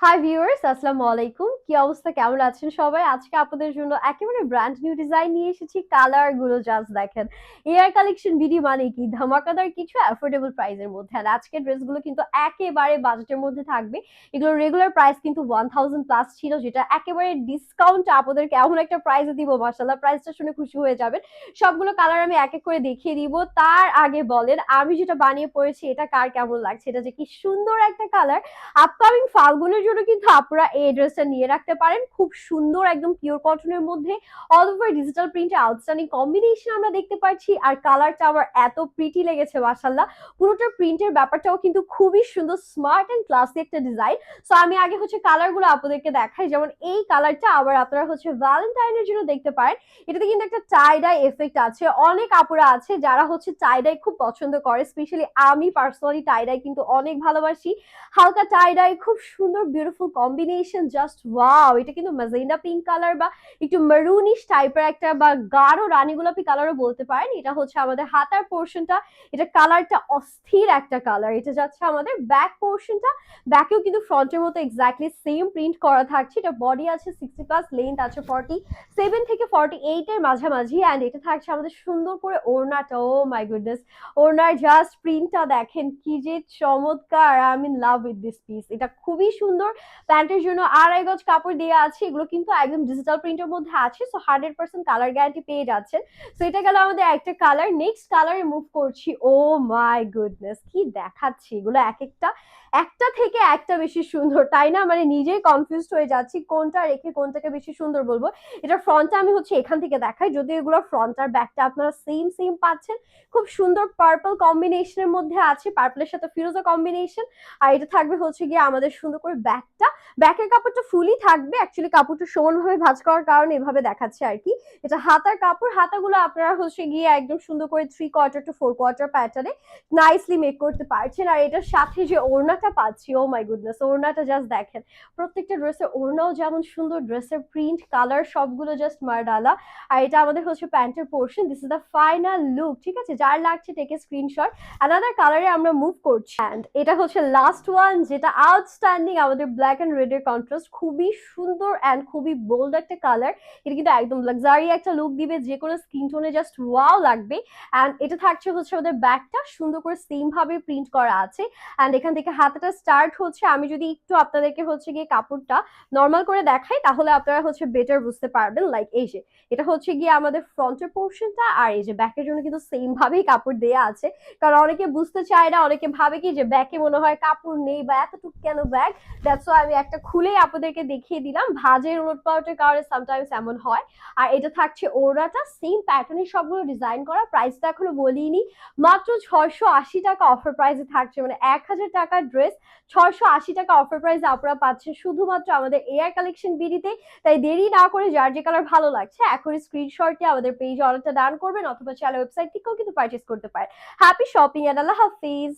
Hi viewers, আসসালামু আলাইকুম। কি অবস্থা, কেমন আছেন সবাই? আজকে আপনাদের জন্য একেবারে ব্র্যান্ড নিউ ডিজাইন নিয়ে এসেছি। কালার গুলো জাস্ট দেখেন। এয়ার কালেকশন বিডি মানে কি ধামাকাদার কিছু অ্যাফোর্ডেবল প্রাইসের মধ্যে। আর আজকের ড্রেসগুলো কিন্তু একেবারে বাজেটের মধ্যে থাকবে। এগুলোর রেগুলার প্রাইস কিন্তু 1000 প্লাস ছিল, যেটা একেবারে ডিসকাউন্ট আপনাদেরকে এমন একটা প্রাইসে দিব, মাশাআল্লাহ প্রাইসটা শুনে খুশি হয়ে যাবেন। সবগুলো কালার আমি এক এক করে দেখিয়ে দিব। তার আগে বলেন আমি যেটা বানিয়ে পড়েছি এটা কার কেমন লাগছে? এটা যে কি সুন্দর একটা কালার। আপকামিং ফাল্গুনের জন্য কিন্তু আপনারা এই ড্রেসটা নিয়ে রাখতে পারেন। খুব সুন্দর একদম পিওর কটনের মধ্যে অল ওভার ডিজিটাল প্রিন্টে আউটস্ট্যান্ডিং কম্বিনেশন আমরা দেখতে পাচ্ছি। আর কালারটা আমার এত প্রিটি লেগেছে মাশাআল্লাহ। পুরোটা প্রিন্টের ব্যাপারটাও কিন্তু খুবই সুন্দর, স্মার্ট এন্ড ক্লাসি একটা ডিজাইন। সো আমি আগে কালারগুলো আপনাদেরকে দেখাই। যেমন এই কালারটা আবার আপনারা ভ্যালেন্টাইনের জন্য দেখতে পারেন। এটাতে কিন্তু একটা টাই ডাই এফেক্ট আছে। অনেক আপুরা আছে যারা টাই ডাই খুব পছন্দ করে, স্পেশালি আমি পার্সোনালি টাই ডাই কিন্তু অনেক ভালোবাসি। হালকা টাই ডাই, খুব সুন্দর বিউটিফুল কম্বিনেশন, জাস্ট ওয়াও। এটা কিন্তু ম্যাজেন্ডা পিঙ্ক কালার বা একটু মেরুনিশ টাইপের একটা বা গাঢ় রানী গোলাপি কালারও বলতে পারেন। এটা আমাদের হাতার পোর্শনটা। এটা কালারটা অস্থির একটা কালার। এটা যাচ্ছে আমাদের ব্যাক পোর্শনটা। ব্যাকেও কিন্তু ফ্রন্টের মতো এক্স্যাক্টলি সেম প্রিন্ট করা থাকছে। এটা বডি আছে 60 প্লাস, লেন্থ আছে 47 থেকে 48 এর মাঝামাঝি। অ্যান্ড এটা থাকছে আমাদের সুন্দর করে ওড়নাটা। ও মাই গুডনেস, ওড়নার জাস্ট প্রিন্টটা দেখেন কি যে চমৎকার। I mean love with this piece. এটা খুবই সুন্দর। প্যান্টের জন্য 2.5 গজ কাপড় দেওয়া আছে। এগুলো কিন্তু একদম ডিজিটাল প্রিন্টের মধ্যে আছে, সো 100% কালার গ্যারান্টি পেয়ে যাচ্ছেন। সো এটা গেল আমাদের একটা কালার। নেক্সট কালারে মুভ করছি। ও মাই গুডনেস, কি দেখাচ্ছি এগুলো! এক একটা একটা থেকে একটা বেশি সুন্দর, তাই না? মানে নিজেই কনফিউজড হয়ে যাচ্ছি কোনটা রেখে কোনটাকে বেশি সুন্দর বলবো। এটা ফ্রন্টটা আমি এখান থেকে দেখাই, যদি এগুলো ফ্রন্ট আর ব্যাকটা আপনারা সেম সেম পাচ্ছেন। খুব সুন্দর পার্পল কম্বিনেশনের মধ্যে আছে, পার্পলের সাথে ফিরোজা কম্বিনেশন। আর এটা থাকবে গিয়ে আমাদের সুন্দর করে ব্যাকটা। ব্যাকের কাপড়টা ফুলই থাকবে, অ্যাকচুয়ালি কাপড়টা সমানভাবে ভাঁজ করার কারণে এভাবে দেখাচ্ছে আর কি। এটা হাতার কাপড়। হাতাগুলো আপনারা গিয়ে একদম সুন্দর করে 3/4 টু 4/4 প্যাটার্নে নাইসলি মেক করতে পারছেন। আর এটার সাথে যে ওড়নাটা পাচ্ছি, ও মাই গুডনেস, ওড়নাটা জাস্ট দেখেন। প্রত্যেকটা ড্রেসের ওড়নাও যেমন সুন্দর, ড্রেসের প্রিন্ট কালার সবগুলো জাস্ট মারডালা। আর এটা আমাদের প্যান্টের portion. This is the final look, ঠিক আছে? যার লাগছে টেক এ স্ক্রিনশট। অ্যানাদার কালারে আমরা মুভ করছি। অ্যান্ড এটা লাস্ট ওয়ান, যেটা আউটস্ট্যান্ডিং, আমাদের ব্ল্যাক এন্ড রেড এর কন্ট্রাস্ট। খুবই সুন্দর অ্যান্ড খুবই বোল্ড একটা কালার। এটা কিন্তু একদম লাক্সারি একটা লুক দিবে, যে কোনো স্কিন টোনে জাস্ট ওয়াও লাগবে। অ্যান্ড এটা থাকছে আমাদের ব্যাকটা সুন্দর করে সেম ভাবে প্রিন্ট করা আছে। অ্যান্ড এখান থেকে হাতাটা স্টার্ট হচ্ছে। আমি যদি একটু আপনাদেরকে গিয়ে কাপড়টা নর্মাল করে দেখাই, তাহলে আপনারা বেটার বুঝতে পারবেন। লাইক এই যে এটা গিয়ে আমাদের ফ্রন্টের পোর্শনটা। আর এই যে ব্যাকের জন্য কিন্তু সেম ভাবেই কাপড় দেয়া আছে। কারণ অনেকে বুঝতে চায় না, অনেকে ভাবে কি যে ব্যাকে মনে হয় কাপড় নেই বা এতটুকু কেন ব্যাগ। দ্যাটস ওয়াই আমি একটা খুলেই আপনাদেরকে দেখিয়ে দিলাম। ভাঁজের উলট পালটের কারণে সামটাইমস এমন হয়। আর এটা থাকছে ওড়নাটা, সেম প্যাটার্নের সবগুলো ডিজাইন করা। প্রাইসটা এখনো বলিনি, মাত্র 680 টাকা অফার প্রাইসে থাকছে। মানে 1000 টাকার ড্রেস 680 টাকা অফার প্রাইসে আপনারা পাচ্ছেন শুধুমাত্র আমাদের এয়ার কালেকশন বিডিতে। তাই দেরি না করে যার যে কালার ভালো লাগছে এখনই স্ক্রিনশটে আমাদের পেজে অর্ডারটা ডান করবেন, অথবা চাইলে ওয়েবসাইট থেকেও কিন্তু পারচেজ করতে পারেন। হ্যাপি শপিং এন্ড আল্লাহ হাফিজ।